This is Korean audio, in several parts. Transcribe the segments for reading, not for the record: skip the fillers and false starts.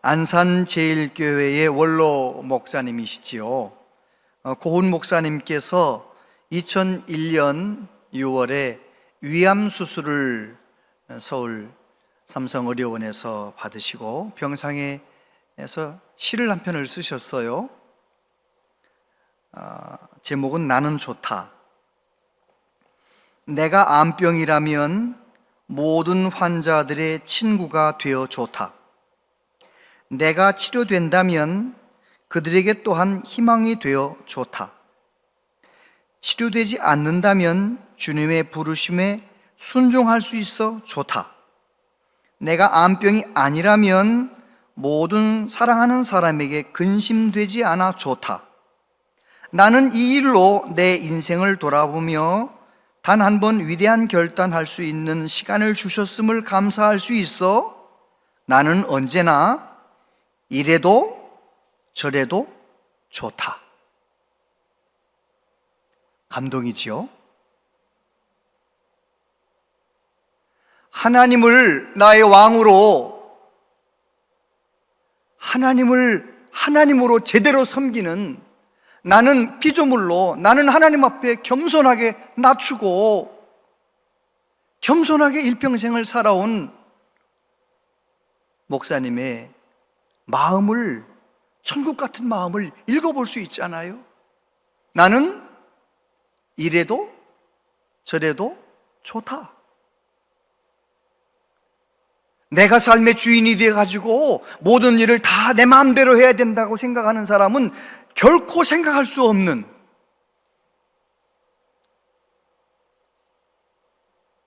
안산제일교회의 원로 목사님이시지요. 고훈 목사님께서 2001년 6월에 위암 수술을 서울 삼성의료원에서 받으시고 병상에서 시를 한 편을 쓰셨어요. 제목은 나는 좋다. 내가 암병이라면 모든 환자들의 친구가 되어 좋다. 내가 치료된다면 그들에게 또한 희망이 되어 좋다. 치료되지 않는다면 주님의 부르심에 순종할 수 있어 좋다. 내가 암병이 아니라면 모든 사랑하는 사람에게 근심되지 않아 좋다. 나는 이 일로 내 인생을 돌아보며 단 한 번 위대한 결단할 수 있는 시간을 주셨음을 감사할 수 있어 나는 언제나 이래도 저래도 좋다. 감동이지요? 하나님을 나의 왕으로, 하나님으로 제대로 섬기는 나는 피조물로, 나는 하나님 앞에 겸손하게 낮추고 겸손하게 일평생을 살아온 목사님의 마음을, 천국 같은 마음을 읽어볼 수 있잖아요. 나는 이래도 저래도 좋다. 내가 삶의 주인이 되어가지고 모든 일을 다 내 마음대로 해야 된다고 생각하는 사람은 결코 생각할 수 없는,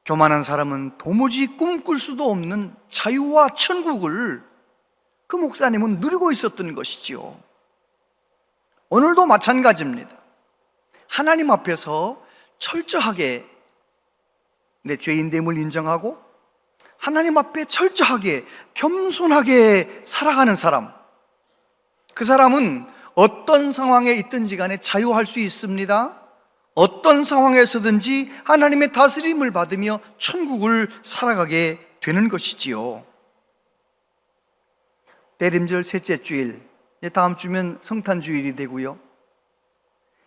교만한 사람은 도무지 꿈꿀 수도 없는 자유와 천국을 그 목사님은 누리고 있었던 것이지요. 오늘도 마찬가지입니다. 하나님 앞에서 철저하게 내 죄인됨을 인정하고 하나님 앞에 철저하게 겸손하게 살아가는 사람, 그 사람은 어떤 상황에 있든지 간에 자유할 수 있습니다. 어떤 상황에서든지 하나님의 다스림을 받으며 천국을 살아가게 되는 것이지요. 대림절 셋째 주일, 다음 주면 성탄주일이 되고요.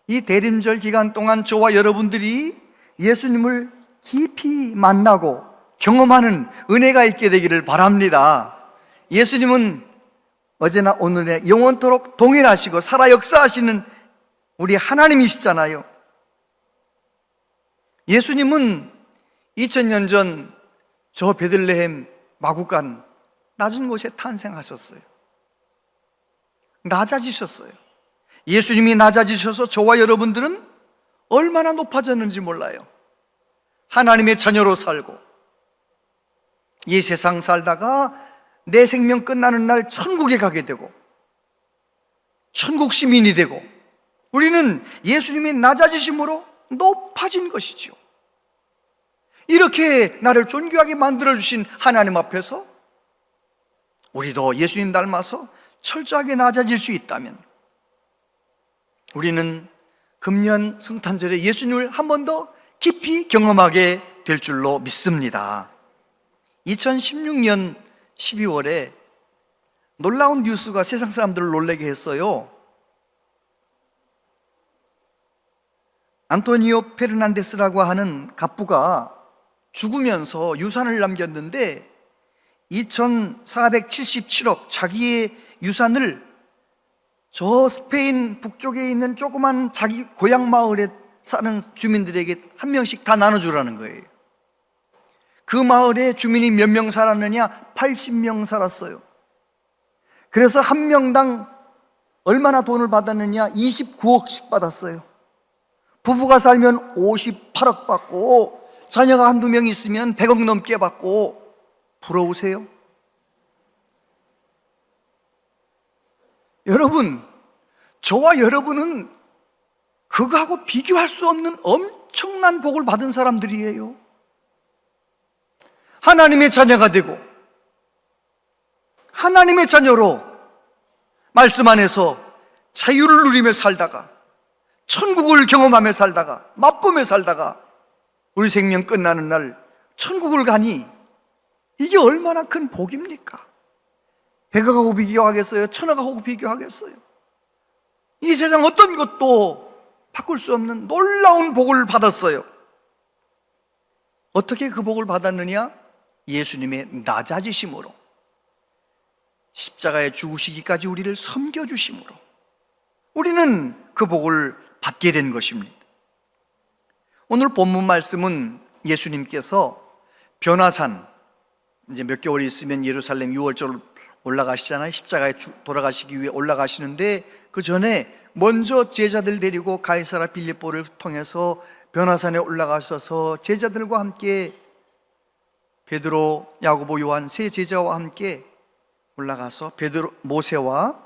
이 대림절 기간 동안 저와 여러분들이 예수님을 깊이 만나고 경험하는 은혜가 있게 되기를 바랍니다. 예수님은 어제나 오늘에 영원토록 동일하시고 살아 역사하시는 우리 하나님이시잖아요. 예수님은 2000년 전 저 베들레헴 마구간 낮은 곳에 탄생하셨어요. 낮아지셨어요. 예수님이 낮아지셔서 저와 여러분들은 얼마나 높아졌는지 몰라요. 하나님의 자녀로 살고 이 세상 살다가 내 생명 끝나는 날 천국에 가게 되고 천국 시민이 되고 우리는 예수님이 낮아지심으로 높아진 것이지요. 이렇게 나를 존귀하게 만들어주신 하나님 앞에서 우리도 예수님 닮아서 철저하게 낮아질 수 있다면 우리는 금년 성탄절에 예수님을 한 번 더 깊이 경험하게 될 줄로 믿습니다. 2016년 12월에 놀라운 뉴스가 세상 사람들을 놀라게 했어요. 안토니오 페르난데스라고 하는 갑부가 죽으면서 유산을 남겼는데 2477억 자기의 유산을 저 스페인 북쪽에 있는 조그만 자기 고향 마을에 사는 주민들에게 한 명씩 다 나눠주라는 거예요. 그 마을에 주민이 몇 명 살았느냐? 80명 살았어요. 그래서 한 명당 얼마나 돈을 받았느냐? 29억씩 받았어요. 부부가 살면 58억 받고 자녀가 한두 명 있으면 100억 넘게 받고. 부러우세요? 여러분, 저와 여러분은 그거하고 비교할 수 없는 엄청난 복을 받은 사람들이에요. 하나님의 자녀가 되고 하나님의 자녀로 말씀 안에서 자유를 누리며 살다가 천국을 경험하며 살다가 맛보며 살다가 우리 생명 끝나는 날 천국을 가니 이게 얼마나 큰 복입니까? 해가 가고 비교하겠어요? 천하가 가고 비교하겠어요? 이 세상 어떤 것도 바꿀 수 없는 놀라운 복을 받았어요. 어떻게 그 복을 받았느냐? 예수님의 낮아지심으로, 십자가에 죽으시기까지 우리를 섬겨주심으로 우리는 그 복을 받게 된 것입니다. 오늘 본문 말씀은 예수님께서 변화산, 이제 몇 개월 있으면 예루살렘 유월절 올라가시잖아요. 십자가에 돌아가시기 위해 올라가시는데 그 전에 먼저 제자들 데리고 가이사랴 빌립보를 통해서 변화산에 올라가셔서 제자들과 함께 베드로, 야고보, 요한 세 제자와 함께 올라가서 모세와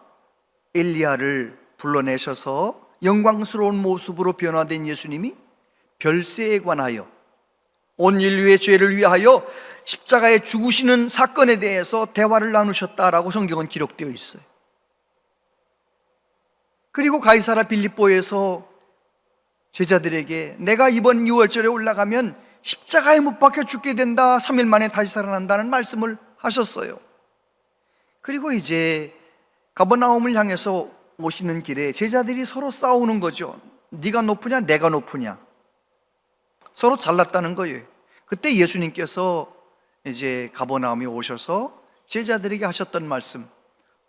엘리야를 불러내셔서 영광스러운 모습으로 변화된 예수님이 별세에 관하여 온 인류의 죄를 위하여 십자가에 죽으시는 사건에 대해서 대화를 나누셨다라고 성경은 기록되어 있어요. 그리고 가이사랴 빌립보에서 제자들에게 내가 이번 유월절에 올라가면 십자가에 못 박혀 죽게 된다, 3일 만에 다시 살아난다는 말씀을 하셨어요. 그리고 이제 가버나움을 향해서 오시는 길에 제자들이 서로 싸우는 거죠. 네가 높으냐 내가 높으냐, 서로 잘났다는 거예요. 그때 예수님께서 이제 가버나움에 오셔서 제자들에게 하셨던 말씀,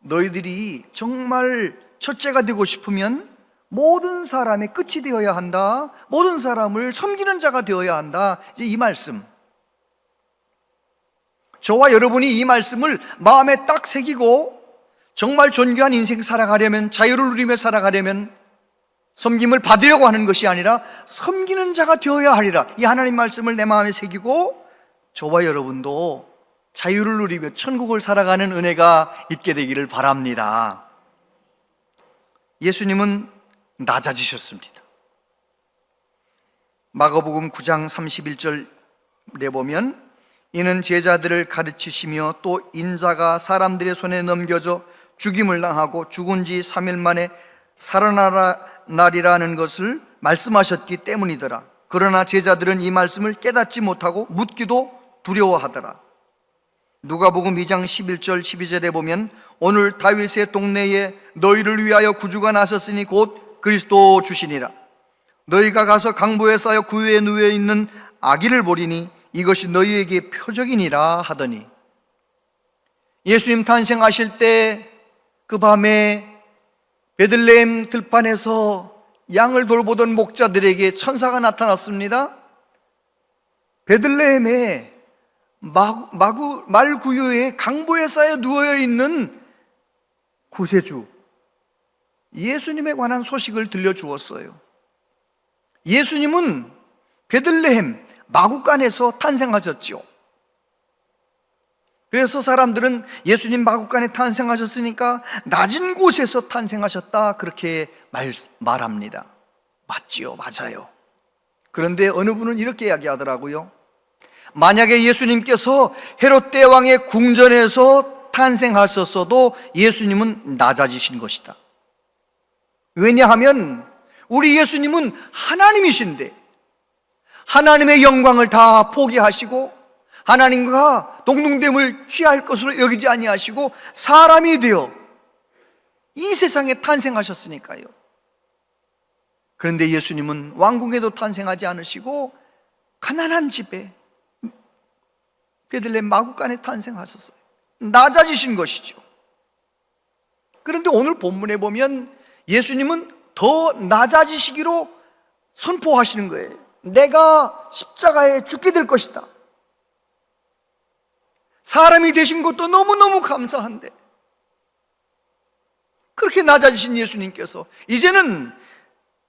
너희들이 정말 첫째가 되고 싶으면 모든 사람의 끝이 되어야 한다, 모든 사람을 섬기는 자가 되어야 한다, 이제 이 말씀. 저와 여러분이 이 말씀을 마음에 딱 새기고 정말 존귀한 인생 살아가려면, 자유를 누리며 살아가려면 섬김을 받으려고 하는 것이 아니라 섬기는 자가 되어야 하리라, 이 하나님 말씀을 내 마음에 새기고 저와 여러분도 자유를 누리며 천국을 살아가는 은혜가 있게 되기를 바랍니다. 예수님은 낮아지셨습니다. 마가복음 9장 31절에 보면 이는 제자들을 가르치시며 또 인자가 사람들의 손에 넘겨져 죽임을 당하고 죽은 지 3일 만에 살아나리라는 것을 말씀하셨기 때문이더라. 그러나 제자들은 이 말씀을 깨닫지 못하고 묻기도 두려워하더라. 누가복음 2장 11절 12절에 보면 오늘 다윗의 동네에 너희를 위하여 구주가 나섰으니 곧 그리스도 주시니라. 너희가 가서 강보에 쌓여 구유에 누워 있는 아기를 보리니 이것이 너희에게 표적이니라 하더니, 예수님 탄생하실 때 그 밤에 베들레헴 들판에서 양을 돌보던 목자들에게 천사가 나타났습니다. 베들레헴에 말구유에 강보에 쌓여 누워 있는 구세주 예수님에 관한 소식을 들려주었어요. 예수님은 베들레헴 마구간에서 탄생하셨죠. 그래서 사람들은 예수님 마구간에 탄생하셨으니까 낮은 곳에서 탄생하셨다, 그렇게 말합니다. 맞지요? 맞아요. 그런데 어느 분은 이렇게 이야기하더라고요. 만약에 예수님께서 헤롯 대왕의 궁전에서 탄생하셨어도 예수님은 낮아지신 것이다. 왜냐하면 우리 예수님은 하나님이신데 하나님의 영광을 다 포기하시고 하나님과 동등됨을 취할 것으로 여기지 아니하시고 사람이 되어 이 세상에 탄생하셨으니까요. 그런데 예수님은 왕궁에도 탄생하지 않으시고 가난한 집에 베들레헴 마구간에 탄생하셨어요. 낮아지신 것이죠. 그런데 오늘 본문에 보면 예수님은 더 낮아지시기로 선포하시는 거예요. 내가 십자가에 죽게 될 것이다. 사람이 되신 것도 너무너무 감사한데 그렇게 낮아지신 예수님께서 이제는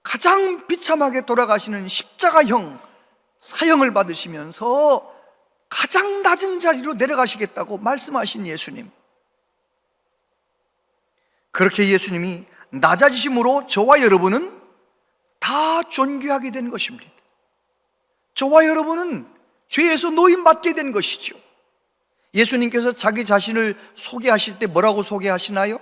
가장 비참하게 돌아가시는 십자가형 사형을 받으시면서 가장 낮은 자리로 내려가시겠다고 말씀하신 예수님, 그렇게 예수님이 낮아지심으로 저와 여러분은 다 존귀하게 된 것입니다. 저와 여러분은 죄에서 노임받게 된 것이죠. 예수님께서 자기 자신을 소개하실 때 뭐라고 소개하시나요?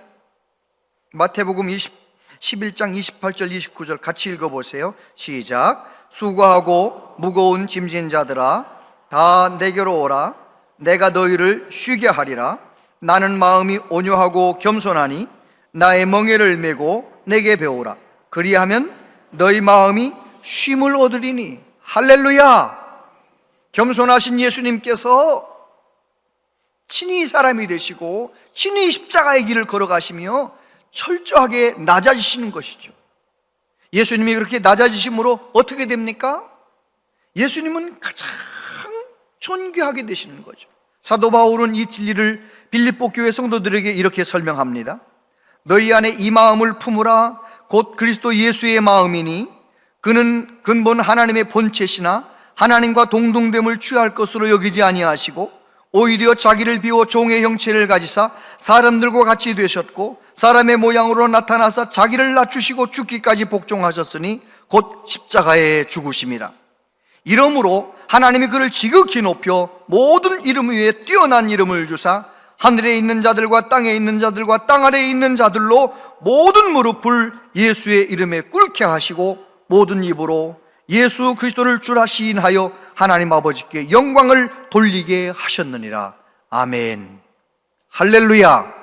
마태복음 11장 28절 29절 같이 읽어보세요. 시작. 수고하고 무거운 짐진 자들아 다 내게로 오라. 내가 너희를 쉬게 하리라. 나는 마음이 온유하고 겸손하니 나의 멍에를 메고 내게 배우라. 그리하면 너희 마음이 쉼을 얻으리니. 할렐루야. 겸손하신 예수님께서 친히 사람이 되시고 친히 십자가의 길을 걸어가시며 철저하게 낮아지시는 것이죠. 예수님이 그렇게 낮아지심으로 어떻게 됩니까? 예수님은 가장 존귀하게 되시는 거죠. 사도 바울은 이 진리를 빌립보 교회 성도들에게 이렇게 설명합니다. 너희 안에 이 마음을 품으라. 곧 그리스도 예수의 마음이니 그는 근본 하나님의 본체시나 하나님과 동등됨을 취할 것으로 여기지 아니하시고 오히려 자기를 비워 종의 형체를 가지사 사람들과 같이 되셨고 사람의 모양으로 나타나사 자기를 낮추시고 죽기까지 복종하셨으니 곧 십자가에 죽으심이라. 이러므로 하나님이 그를 지극히 높여 모든 이름 위에 뛰어난 이름을 주사 하늘에 있는 자들과 땅에 있는 자들과 땅 아래에 있는 자들로 모든 무릎을 예수의 이름에 꿇게 하시고 모든 입으로 예수 그리스도를 주라 시인하여 하나님 아버지께 영광을 돌리게 하셨느니라. 아멘. 할렐루야.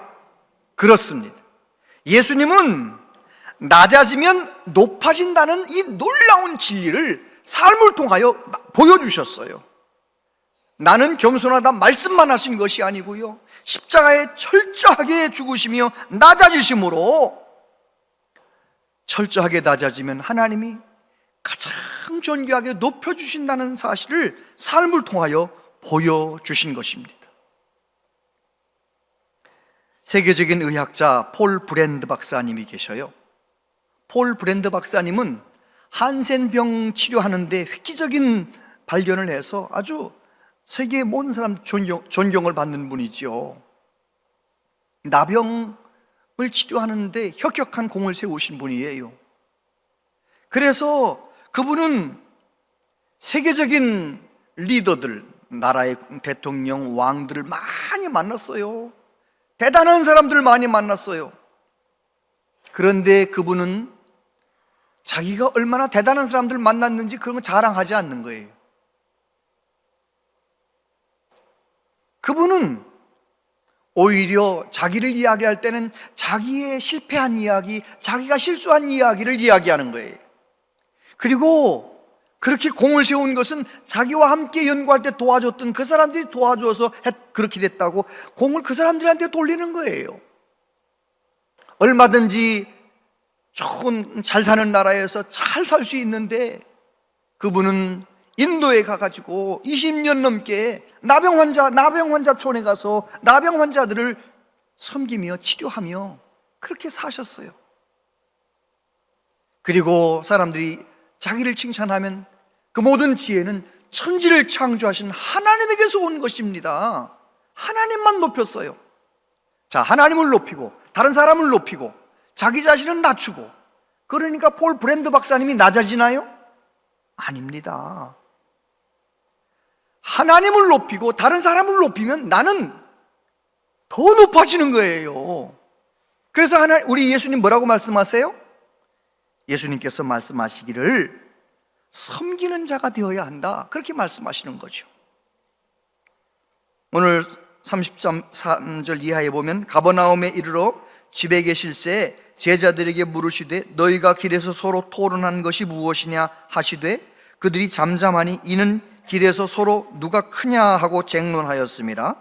그렇습니다. 예수님은 낮아지면 높아진다는 이 놀라운 진리를 삶을 통하여 보여주셨어요. 나는 겸손하다 말씀만 하신 것이 아니고요, 십자가에 철저하게 죽으시며 낮아지심으로, 철저하게 낮아지면 하나님이 가장 존귀하게 높여주신다는 사실을 삶을 통하여 보여주신 것입니다. 세계적인 의학자 폴 브랜드 박사님이 계셔요. 폴 브랜드 박사님은 한센병 치료하는데 획기적인 발견을 해서 아주 세계의 모든 사람 존경을 받는 분이죠. 나병을 치료하는데 혁혁한 공을 세우신 분이에요. 그래서 그분은 세계적인 리더들, 나라의 대통령, 왕들을 많이 만났어요. 대단한 사람들을 많이 만났어요. 그런데 그분은 자기가 얼마나 대단한 사람들을 만났는지 그런 걸 자랑하지 않는 거예요. 그분은 오히려 자기를 이야기할 때는 자기의 실패한 이야기, 자기가 실수한 이야기를 이야기하는 거예요. 그리고 그렇게 공을 세운 것은 자기와 함께 연구할 때 도와줬던 그 사람들이 도와줘서 그렇게 됐다고 공을 그 사람들한테 돌리는 거예요. 얼마든지 좋은 잘 사는 나라에서 잘 살 수 있는데 그분은 인도에 가가지고 20년 넘게 나병 환자촌에 가서 나병 환자들을 섬기며 치료하며 그렇게 사셨어요. 그리고 사람들이 자기를 칭찬하면 그 모든 지혜는 천지를 창조하신 하나님에게서 온 것입니다. 하나님만 높였어요. 자, 하나님을 높이고 다른 사람을 높이고 자기 자신은 낮추고, 그러니까 폴 브랜드 박사님이 낮아지나요? 아닙니다. 하나님을 높이고 다른 사람을 높이면 나는 더 높아지는 거예요. 그래서 우리 예수님 뭐라고 말씀하세요? 예수님께서 말씀하시기를 섬기는 자가 되어야 한다, 그렇게 말씀하시는 거죠. 오늘 33절 이하에 보면 가버나움에 이르러 집에 계실새 제자들에게 물으시되 너희가 길에서 서로 토론한 것이 무엇이냐 하시되 그들이 잠잠하니 이는 길에서 서로 누가 크냐 하고 쟁론하였음이라.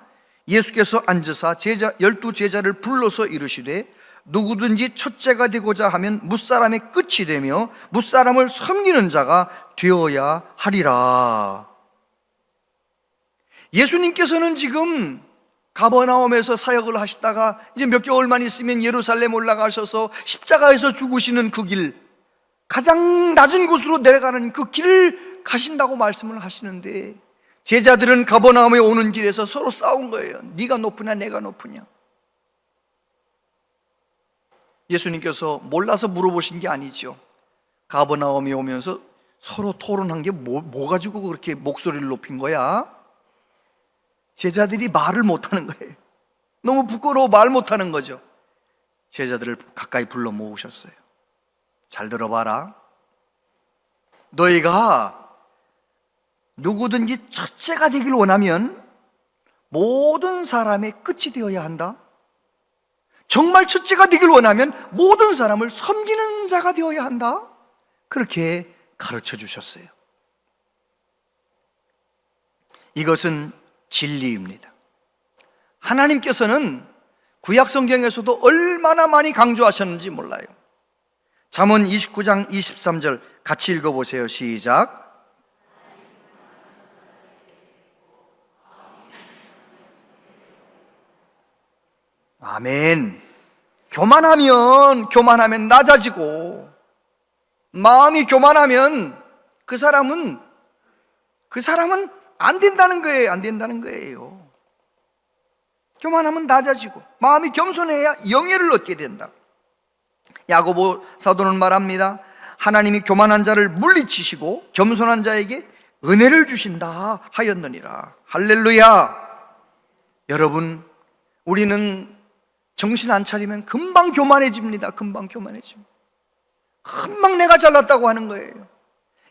예수께서 앉으사 12제자를 불러서 이르시되 누구든지 첫째가 되고자 하면 뭇사람의 끝이 되며 뭇사람을 섬기는 자가 되어야 하리라. 예수님께서는 지금 가버나움에서 사역을 하시다가 이제 몇 개월만 있으면 예루살렘 올라가셔서 십자가에서 죽으시는 그 길, 가장 낮은 곳으로 내려가는 그 길을 가신다고 말씀을 하시는데, 제자들은 가버나움에 오는 길에서 서로 싸운 거예요. 네가 높으냐 내가 높으냐. 예수님께서 몰라서 물어보신 게 아니죠. 가버나움에 오면서 서로 토론한 게 뭐 가지고 그렇게 목소리를 높인 거야? 제자들이 말을 못하는 거예요. 너무 부끄러워 말 못하는 거죠. 제자들을 가까이 불러 모으셨어요. 잘 들어봐라. 너희가 누구든지 첫째가 되길 원하면 모든 사람의 끝이 되어야 한다. 정말 첫째가 되길 원하면 모든 사람을 섬기는 자가 되어야 한다. 그렇게 가르쳐 주셨어요. 이것은 진리입니다. 하나님께서는 구약 성경에서도 얼마나 많이 강조하셨는지 몰라요. 잠언 29장 23절 같이 읽어보세요. 시작. 아멘. 교만하면 낮아지고, 마음이 교만하면 그 사람은 안 된다는 거예요. 안 된다는 거예요. 교만하면 낮아지고, 마음이 겸손해야 영예를 얻게 된다. 야고보 사도는 말합니다. 하나님이 교만한 자를 물리치시고 겸손한 자에게 은혜를 주신다 하였느니라. 할렐루야. 여러분, 우리는 정신 안 차리면 금방 교만해집니다. 금방 내가 잘났다고 하는 거예요.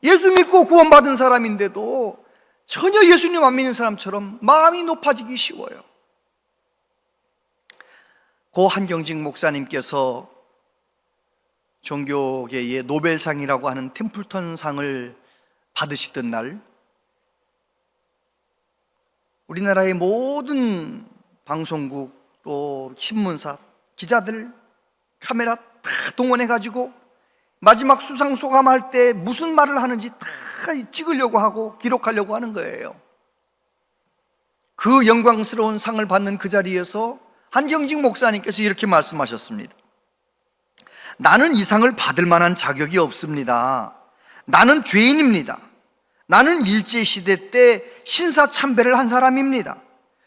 예수 믿고 구원받은 사람인데도 전혀 예수님 안 믿는 사람처럼 마음이 높아지기 쉬워요. 고 한경직 목사님께서 종교계의 노벨상이라고 하는 템플턴 상을 받으시던 날, 우리나라의 모든 방송국 또 신문사, 기자들, 카메라 다 동원해가지고 마지막 수상 소감할 때 무슨 말을 하는지 다 찍으려고 하고 기록하려고 하는 거예요. 그 영광스러운 상을 받는 그 자리에서 한경직 목사님께서 이렇게 말씀하셨습니다. 나는 이 상을 받을 만한 자격이 없습니다. 나는 죄인입니다. 나는 일제시대 때 신사참배를 한 사람입니다.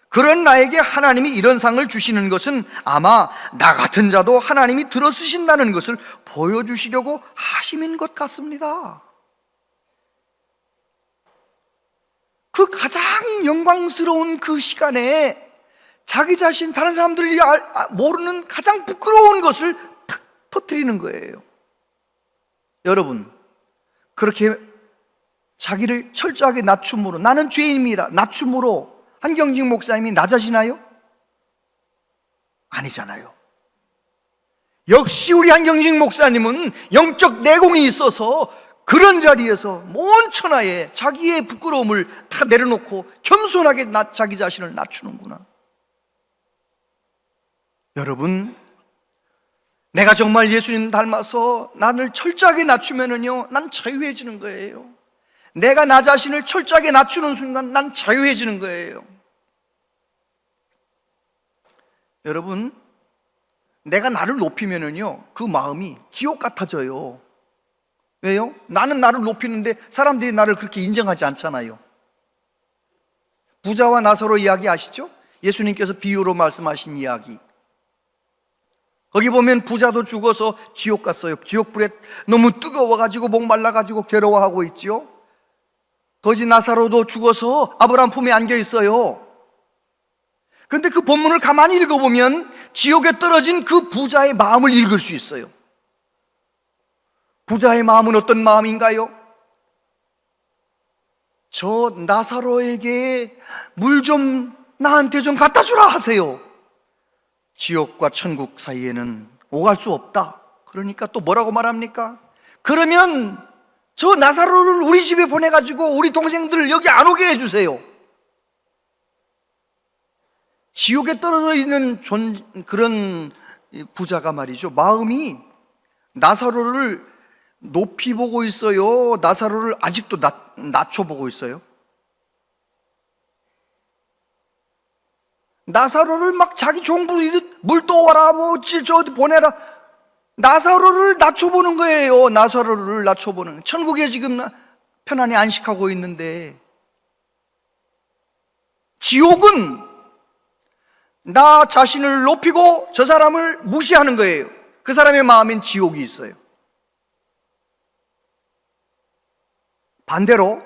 그런 나에게 하나님이 이런 상을 주시는 것은 아마 나 같은 자도 하나님이 들어쓰신다는 것을 보여주시려고 하심인 것 같습니다. 그 가장 영광스러운 그 시간에 자기 자신, 다른 사람들이 모르는 가장 부끄러운 것을 탁 터뜨리는 거예요. 여러분, 그렇게 자기를 철저하게 낮춤으로, 나는 죄인입니다, 낮춤으로 한경직 목사님이 낮아지나요? 아니잖아요. 역시 우리 한경직 목사님은 영적 내공이 있어서 그런 자리에서 온 천하에 자기의 부끄러움을 다 내려놓고 겸손하게 자기 자신을 낮추는구나. 여러분, 내가 정말 예수님 닮아서 나를 철저하게 낮추면은요, 난 자유해지는 거예요. 내가 나 자신을 철저하게 낮추는 순간 난 자유해지는 거예요. 여러분, 내가 나를 높이면은요, 그 마음이 지옥 같아져요. 왜요? 나는 나를 높이는데 사람들이 나를 그렇게 인정하지 않잖아요. 부자와 나사로 이야기 아시죠? 예수님께서 비유로 말씀하신 이야기. 거기 보면 부자도 죽어서 지옥 갔어요. 지옥불에 너무 뜨거워가지고 목말라가지고 괴로워하고 있지요. 거지 나사로도 죽어서 아브라함 품에 안겨 있어요. 근데 그 본문을 가만히 읽어보면 지옥에 떨어진 그 부자의 마음을 읽을 수 있어요. 부자의 마음은 어떤 마음인가요? 저 나사로에게 물 좀 나한테 좀 갖다 주라 하세요. 지옥과 천국 사이에는 오갈 수 없다. 그러니까 또 뭐라고 말합니까? 그러면 저 나사로를 우리 집에 보내가지고 우리 동생들 여기 안 오게 해주세요. 지옥에 떨어져 있는 그런 부자가 말이죠, 마음이 나사로를 높이 보고 있어요? 나사로를 아직도 낮춰보고 있어요? 나사로를 막 자기 종부이듯 물 떠와라, 뭐 저 어디 보내라, 나사로를 낮춰보는 거예요. 나사로를 낮춰보는. 천국에 지금 편안히 안식하고 있는데, 지옥은 나 자신을 높이고 저 사람을 무시하는 거예요. 그 사람의 마음엔 지옥이 있어요. 반대로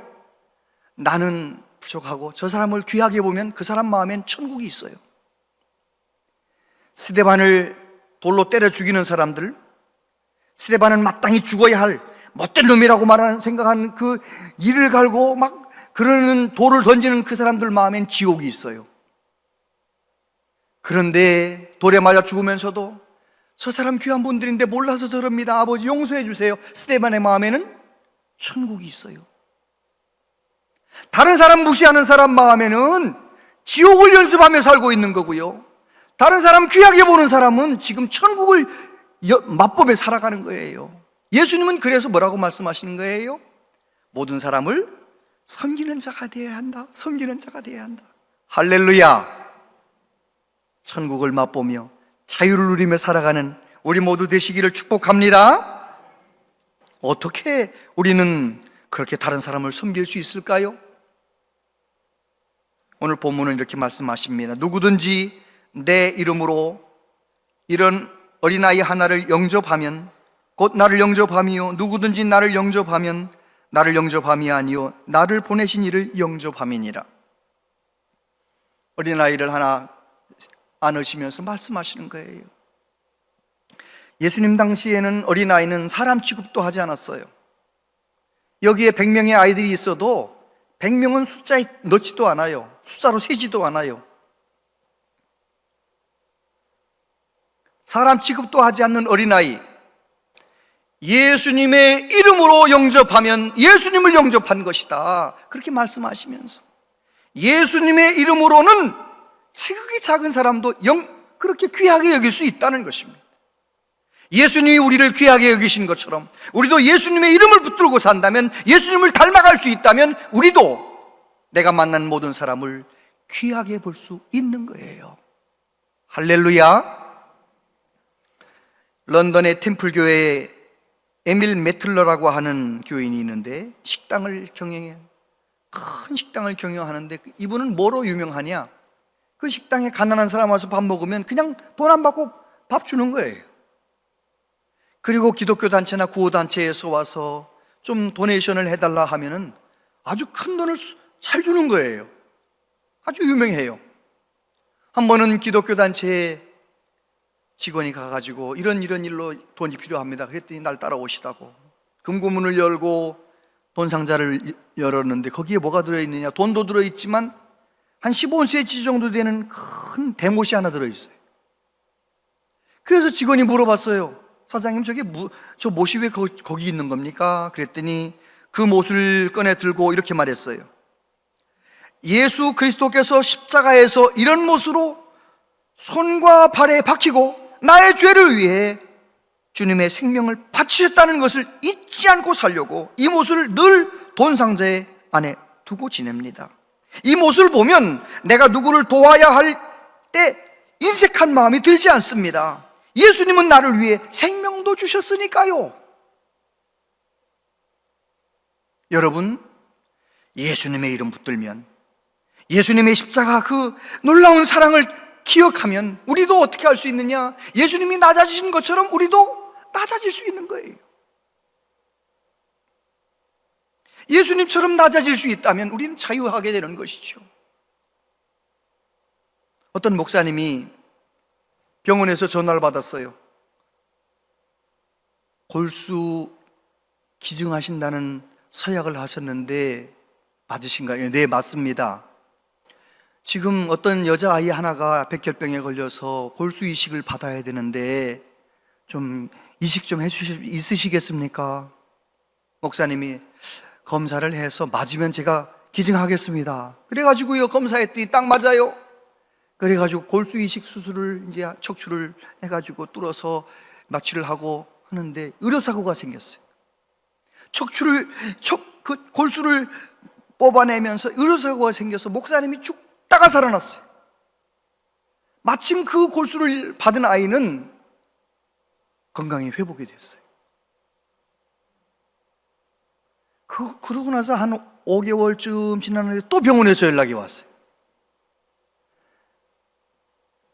나는 부족하고 저 사람을 귀하게 보면 그 사람 마음엔 천국이 있어요. 스데반을 돌로 때려 죽이는 사람들, 스데반은 마땅히 죽어야 할 못된 놈이라고 생각하는 그 이를 갈고 막 그러는 돌을 던지는 그 사람들 마음엔 지옥이 있어요. 그런데 돌에 맞아 죽으면서도 저 사람 귀한 분들인데 몰라서 저럽니다, 아버지 용서해 주세요. 스데반의 마음에는 천국이 있어요. 다른 사람 무시하는 사람 마음에는 지옥을 연습하며 살고 있는 거고요, 다른 사람 귀하게 보는 사람은 지금 천국을 맛보며 살아가는 거예요. 예수님은 그래서 뭐라고 말씀하시는 거예요? 모든 사람을 섬기는 자가 되어야 한다. 섬기는 자가 되어야 한다. 할렐루야. 천국을 맛보며 자유를 누리며 살아가는 우리 모두 되시기를 축복합니다. 어떻게 우리는 그렇게 다른 사람을 섬길 수 있을까요? 오늘 본문은 이렇게 말씀하십니다. 누구든지 내 이름으로 이런 어린아이 하나를 영접하면 곧 나를 영접함이요, 누구든지 나를 영접하면 나를 영접함이 아니요 나를 보내신 이를 영접함이니라. 어린아이를 하나 안으시면서 말씀하시는 거예요. 예수님 당시에는 어린아이는 사람 취급도 하지 않았어요. 여기에 100명의 아이들이 있어도 100명은 숫자에 넣지도 않아요. 숫자로 세지도 않아요. 사람 취급도 하지 않는 어린아이, 예수님의 이름으로 영접하면 예수님을 영접한 것이다, 그렇게 말씀하시면서 예수님의 이름으로는 지극히 작은 사람도 그렇게 귀하게 여길 수 있다는 것입니다. 예수님이 우리를 귀하게 여기신 것처럼 우리도 예수님의 이름을 붙들고 산다면, 예수님을 닮아갈 수 있다면 우리도 내가 만난 모든 사람을 귀하게 볼 수 있는 거예요. 할렐루야. 런던의 템플교회에 에밀 메틀러라고 하는 교인이 있는데 식당을 경영해, 큰 식당을 경영하는데 이분은 뭐로 유명하냐? 그 식당에 가난한 사람 와서 밥 먹으면 그냥 돈 안 받고 밥 주는 거예요. 그리고 기독교 단체나 구호 단체에서 와서 좀 도네이션을 해달라 하면은 아주 큰 돈을 잘 주는 거예요. 아주 유명해요. 한 번은 기독교 단체에 직원이 가가지고 이런 일로 돈이 필요합니다. 그랬더니 날 따라오시라고 금고문을 열고 돈 상자를 열었는데 거기에 뭐가 들어있느냐? 돈도 들어있지만 한 15cm 정도 되는 큰 대못이 하나 들어있어요. 그래서 직원이 물어봤어요. 사장님, 저 못이 왜 거기 있는 겁니까? 그랬더니 그 못을 꺼내 들고 이렇게 말했어요. 예수 그리스도께서 십자가에서 이런 못으로 손과 발에 박히고 나의 죄를 위해 주님의 생명을 바치셨다는 것을 잊지 않고 살려고 이 못을 늘 돈 상자에 안에 두고 지냅니다. 이 못을 보면 내가 누구를 도와야 할 때 인색한 마음이 들지 않습니다. 예수님은 나를 위해 생명도 주셨으니까요. 여러분, 예수님의 이름 붙들면, 예수님의 십자가 그 놀라운 사랑을 기억하면 우리도 어떻게 할 수 있느냐? 예수님이 낮아지신 것처럼 우리도 낮아질 수 있는 거예요. 예수님처럼 낮아질 수 있다면 우리는 자유하게 되는 것이죠. 어떤 목사님이 병원에서 전화를 받았어요. 골수 기증하신다는 서약을 하셨는데 맞으신가요? 네, 맞습니다. 지금 어떤 여자아이 하나가 백혈병에 걸려서 골수 이식을 받아야 되는데 좀 이식 좀 해주실 수 있으시겠습니까? 목사님이 검사를 해서 맞으면 제가 기증하겠습니다. 그래가지고요, 검사했더니 딱 맞아요. 그래가지고 골수 이식 수술을 이제 척추를 해가지고 뚫어서 마취를 하고 하는데 의료사고가 생겼어요. 골수를 뽑아내면서 의료사고가 생겨서 목사님이 죽다가 살아났어요. 마침 그 골수를 받은 아이는 건강이 회복이 됐어요. 그러고 나서 한 5개월쯤 지났는데 또 병원에서 연락이 왔어요.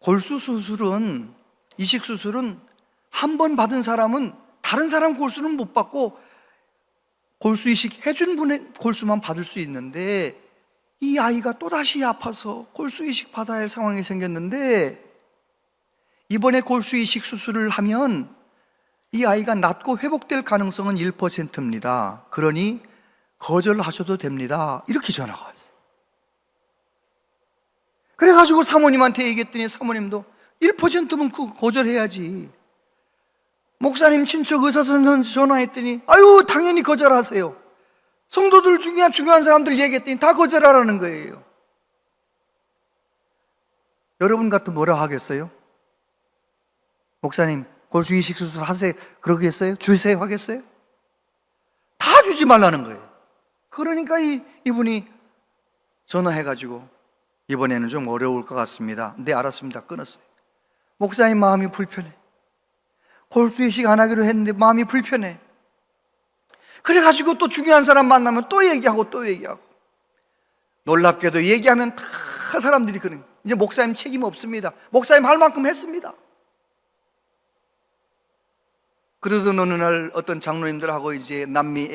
골수 수술은, 이식 수술은 한 번 받은 사람은 다른 사람 골수는 못 받고 골수 이식 해준 분의 골수만 받을 수 있는데, 이 아이가 또다시 아파서 골수 이식 받아야 할 상황이 생겼는데, 이번에 골수 이식 수술을 하면 이 아이가 낫고 회복될 가능성은 1%입니다. 그러니 거절하셔도 됩니다. 이렇게 전화가 왔어요. 그래가지고 사모님한테 얘기했더니 사모님도 1%면 그거 거절해야지. 목사님 친척 의사선생 전화했더니 아유 당연히 거절하세요. 성도들 중에 중요한 사람들 얘기했더니 다 거절하라는 거예요. 여러분 같으면 뭐라 하겠어요? 목사님 골수 이식 수술 하세요 그러겠어요? 주세요 하겠어요? 다 주지 말라는 거예요. 그러니까 이분이 전화해가지고 이번에는 좀 어려울 것 같습니다. 네 알았습니다. 끊었어요. 목사님 마음이 불편해. 골수 이식 안 하기로 했는데 마음이 불편해. 그래가지고 또 중요한 사람 만나면 또 얘기하고 또 얘기하고. 놀랍게도 얘기하면 다 사람들이 그런 거예요. 이제 목사님 책임 없습니다. 목사님 할 만큼 했습니다. 그러던 어느 날 어떤 장로님들하고 이제 남미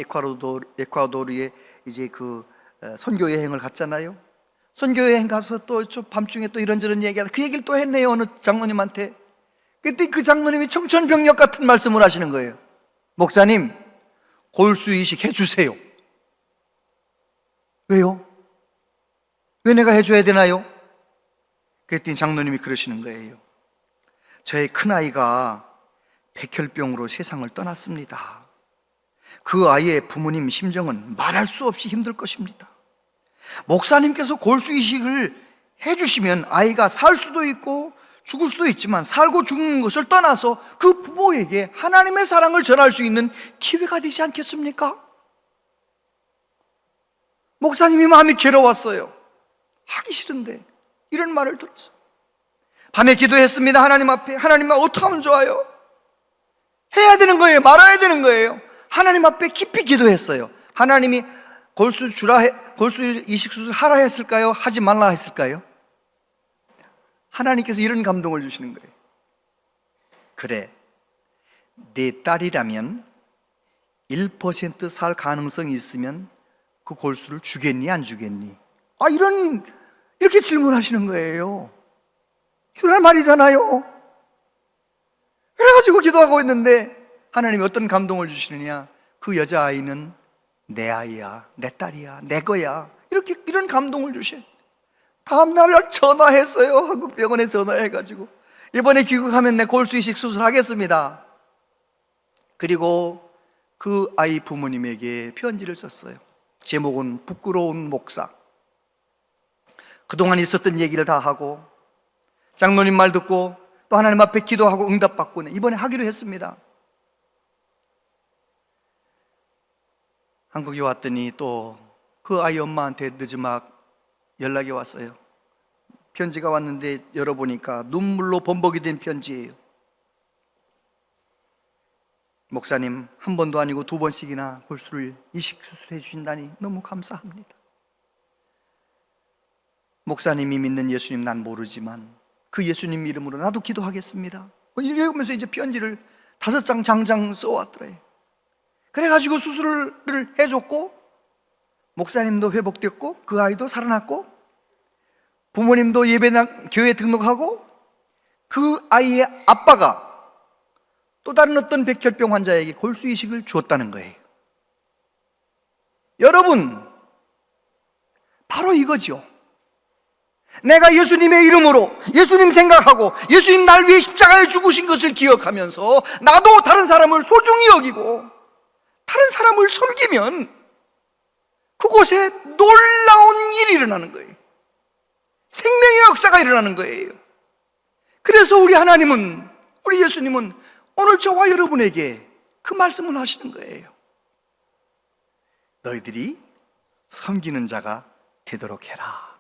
에콰도르에 이제 그 선교 여행을 갔잖아요. 선교 여행 가서 또 밤중에 또 이런저런 얘기하다 그 얘기를 또 했네요. 어느 장로님한테. 그때 그 장로님이 청천벽력 같은 말씀을 하시는 거예요. 목사님 골수 이식 해주세요. 왜요? 왜 내가 해줘야 되나요? 그랬더니 장로님이 그러시는 거예요. 저의 큰아이가 백혈병으로 세상을 떠났습니다. 그 아이의 부모님 심정은 말할 수 없이 힘들 것입니다. 목사님께서 골수 이식을 해주시면 아이가 살 수도 있고 죽을 수도 있지만 살고 죽는 것을 떠나서 그 부모에게 하나님의 사랑을 전할 수 있는 기회가 되지 않겠습니까? 목사님이 마음이 괴로웠어요. 하기 싫은데 이런 말을 들었어요. 밤에 기도했습니다. 하나님 앞에. 하나님 어떻게 하면 좋아요? 해야 되는 거예요? 말아야 되는 거예요? 하나님 앞에 깊이 기도했어요. 하나님이 골수 이식 수술 하라 했을까요? 하지 말라 했을까요? 하나님께서 이런 감동을 주시는 거예요. 그래, 내 딸이라면 1% 살 가능성이 있으면 그 골수를 주겠니 안 주겠니? 이렇게 질문하시는 거예요. 주랄 말이잖아요. 그래가지고 기도하고 있는데 하나님이 어떤 감동을 주시느냐? 그 여자아이는 내 아이야, 내 딸이야, 내 거야. 이런 감동을 주셔요. 다음날 전화했어요. 한국병원에 전화해가지고 이번에 귀국하면 내 골수 이식 수술하겠습니다. 그리고 그 아이 부모님에게 편지를 썼어요. 제목은 부끄러운 목사. 그동안 있었던 얘기를 다 하고 장로님 말 듣고 또 하나님 앞에 기도하고 응답받고 이번에 하기로 했습니다. 한국에 왔더니 또 그 아이 엄마한테 늦지막 연락이 왔어요. 편지가 왔는데 열어보니까 눈물로 범벅이 된 편지예요. 목사님 한 번도 아니고 2번씩이나 골수를 이식 수술해 주신다니 너무 감사합니다. 목사님이 믿는 예수님 난 모르지만 그 예수님 이름으로 나도 기도하겠습니다. 이러면서 이제 편지를 5장 장장 써왔더래요. 그래가지고 수술을 해줬고 목사님도 회복됐고 그 아이도 살아났고 부모님도 교회 등록하고 그 아이의 아빠가 또 다른 어떤 백혈병 환자에게 골수 이식을 주었다는 거예요. 여러분, 바로 이거죠. 내가 예수님의 이름으로 예수님 생각하고 예수님 날 위해 십자가에 죽으신 것을 기억하면서 나도 다른 사람을 소중히 여기고 다른 사람을 섬기면 그곳에 놀라운 일이 일어나는 거예요. 생명의 역사가 일어나는 거예요. 그래서 우리 하나님은, 우리 예수님은 오늘 저와 여러분에게 그 말씀을 하시는 거예요. 너희들이 섬기는 자가 되도록 해라.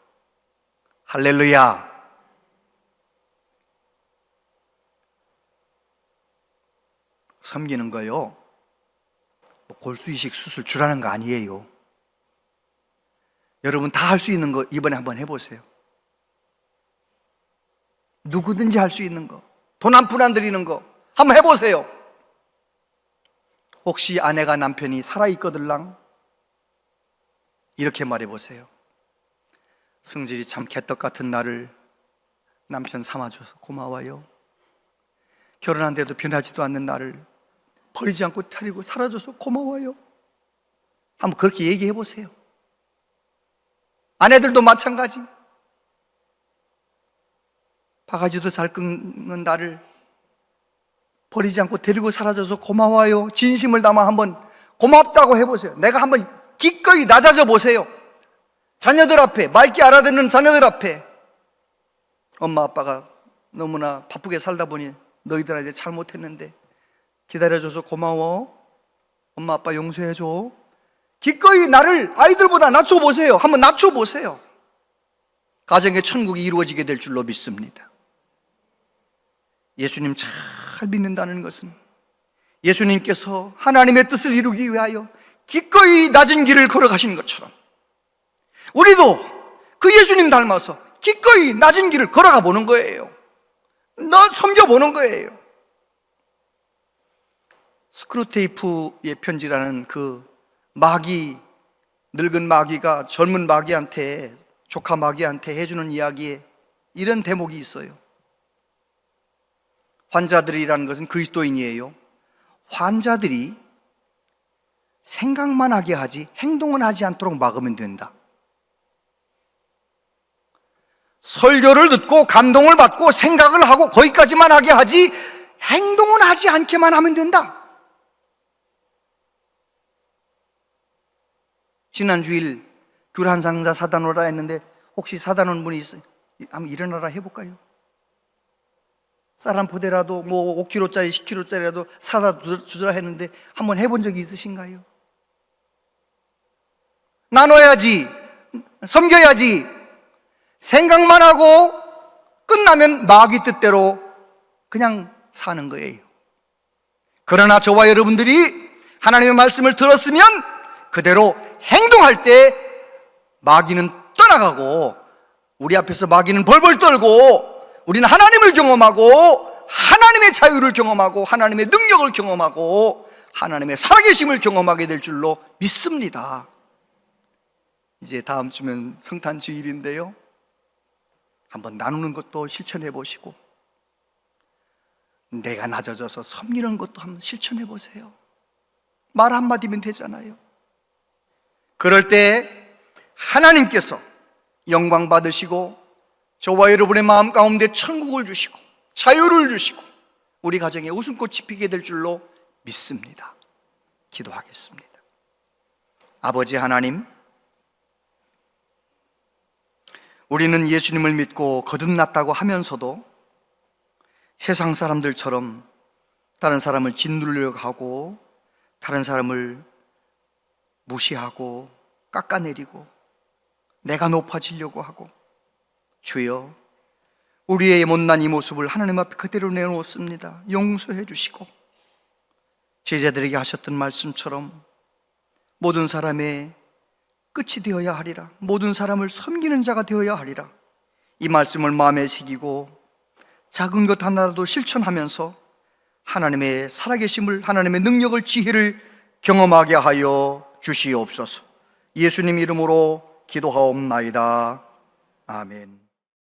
할렐루야. 섬기는 거요, 골수 이식 수술 주라는 거 아니에요. 여러분 다 할 수 있는 거 이번에 한번 해보세요. 누구든지 할 수 있는 거, 돈 한 푼 안 들이는 거 한번 해보세요. 혹시 아내가 남편이 살아있거들랑 이렇게 말해보세요. 성질이 참 개떡 같은 나를 남편 삼아줘서 고마워요. 결혼한데도 변하지도 않는 나를 버리지 않고 타리고 살아줘서 고마워요. 한번 그렇게 얘기해 보세요. 아내들도 마찬가지. 바가지도 잘 긁는 나를 버리지 않고 데리고 사라져서 고마워요. 진심을 담아 한번 고맙다고 해보세요. 내가 한번 기꺼이 낮아져 보세요. 자녀들 앞에, 맑게 알아듣는 자녀들 앞에, 엄마 아빠가 너무나 바쁘게 살다 보니 너희들한테 잘못했는데 기다려줘서 고마워. 엄마 아빠 용서해줘. 기꺼이 나를 아이들보다 낮춰보세요. 한번 낮춰보세요. 가정의 천국이 이루어지게 될 줄로 믿습니다. 예수님 잘 믿는다는 것은 예수님께서 하나님의 뜻을 이루기 위하여 기꺼이 낮은 길을 걸어가신 것처럼 우리도 그 예수님 닮아서 기꺼이 낮은 길을 걸어가 보는 거예요. 섬겨보는 거예요. 스크루테이프의 편지라는 그 마귀, 늙은 마귀가 젊은 마귀한테, 조카 마귀한테 해주는 이야기에 이런 대목이 있어요. 환자들이라는 것은 그리스도인이에요. 환자들이 생각만 하게 하지 행동은 하지 않도록 막으면 된다. 설교를 듣고 감동을 받고 생각을 하고 거기까지만 하게 하지 행동은 하지 않게만 하면 된다. 지난 주일 귤한상자 사다노라 했는데 혹시 사다 놓은 분이 있어요? 한번 일어나라 해볼까요? 쌀 한 포대라도 5kg짜리 10kg짜리라도 사다 주라 했는데 한번 해본 적이 있으신가요? 나눠야지, 섬겨야지. 생각만 하고 끝나면 마귀 뜻대로 그냥 사는 거예요. 그러나 저와 여러분들이 하나님의 말씀을 들었으면 그대로 행동할 때 마귀는 떠나가고 우리 앞에서 마귀는 벌벌 떨고 우리는 하나님을 경험하고 하나님의 자유를 경험하고 하나님의 능력을 경험하고 하나님의 살아계심을 경험하게 될 줄로 믿습니다. 이제 다음 주면 성탄 주일인데요, 한번 나누는 것도 실천해 보시고 내가 낮아져서 섬기는 것도 한번 실천해 보세요. 말 한마디면 되잖아요. 그럴 때 하나님께서 영광 받으시고 저와 여러분의 마음 가운데 천국을 주시고 자유를 주시고 우리 가정에 웃음꽃이 피게 될 줄로 믿습니다. 기도하겠습니다. 아버지 하나님, 우리는 예수님을 믿고 거듭났다고 하면서도 세상 사람들처럼 다른 사람을 짓누르려고 하고 다른 사람을 무시하고 깎아내리고 내가 높아지려고 하고, 주여 우리의 못난 이 모습을 하나님 앞에 그대로 내놓습니다. 용서해 주시고 제자들에게 하셨던 말씀처럼 모든 사람의 끝이 되어야 하리라, 모든 사람을 섬기는 자가 되어야 하리라, 이 말씀을 마음에 새기고 작은 것 하나라도 실천하면서 하나님의 살아계심을, 하나님의 능력을, 지혜를 경험하게 하여 주시옵소서. 예수님 이름으로 기도하옵나이다. 아멘.